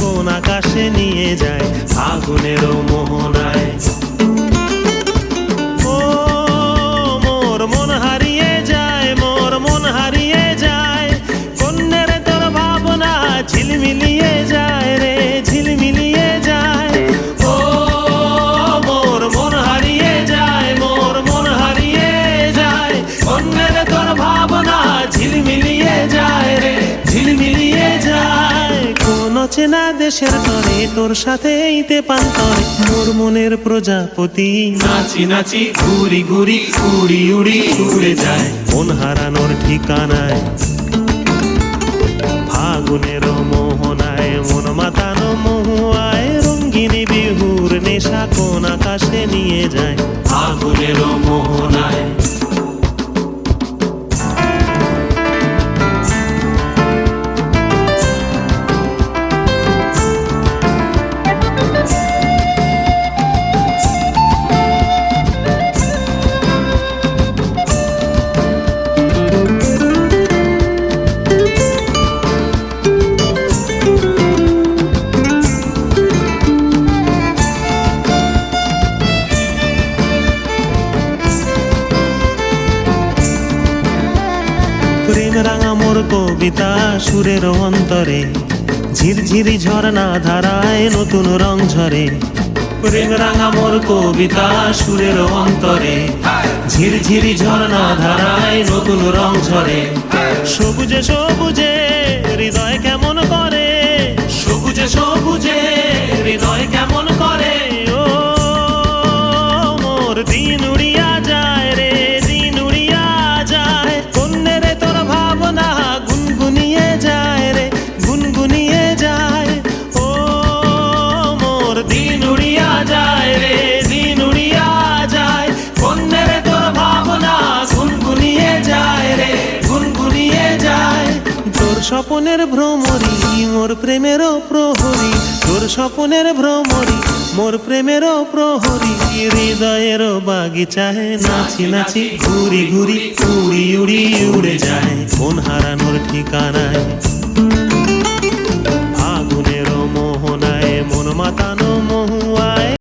কোন আকাশে নিয়ে যায় ফাগুনেরও মোহনায়। ও মোর মন হারিয়ে যায়, মোর মন হারিয়ে যায়, কন্যের তোর ভাবনা ঝিলমিলিয়ে যায় রে, ঝিলমিলিয়ে যায়। ও মোর মন হারিয়ে যায়, মোর মন হারিয়ে যায়, কন্যের তোর ভাবনা ঝিলমিলিয়ে যায় রে, ঝিলমিলিয়ে যায়। কোন চেনা দেশের তরে তোর সাথে এইতে পান্তরে মোর মনের প্রজাপতি নাচি নাচি ঘুরি ঘুরি উড়ি উড়ি উড়ে যায় মন হারানোর ঠিকানায়। ফাগুনের মোহনায় মন মাতানো মহুয়ায় রঙ্গিনী বিহুর নেশা কোন আকাশে নিয়ে যায় ফাগুনের মোহনায়। প্রেম রাঙা মোর কবিতা সুরের অন্তরে ঝিরঝিরি ঝরনা ধারায় নতুন রং ঝরে। প্রেম রাঙা মোর কবিতা সুরের অন্তরে ঝিরঝিরি ঝরনা ধারায় নতুন রং ঝরে। সবুজে সবুজে হৃদয় কেমন করে, সবুজে সবুজে হৃদয় কেমন করে। ও মোর দিন উড়িয়া যায় রে, দিন উড়িয়া যায়, কন্যের তোর ভাবনা গুনগুনিয়ে যায় রে, গুনগুনিয়ে যায়। ও মোর দিন উড়িয়া যায় রে, দিন উড়িয়া যায়, কন্যের তোর ভাবনা গুনগুনিয়ে যায় রে, গুনগুনিয়ে যায়। তোর স্বপনের ভ্রমরি মোর প্রেমেরও প্রহরী, তোর স্বপনের ভ্রমরি মোর প্রেমেরও প্রহরী। হৃদয়েরও বাগিচায় নাচি নাচি ঘুরি ঘুরি উড়ি উড়ি উড়ে যায় মন হারানোর ঠিকানায়।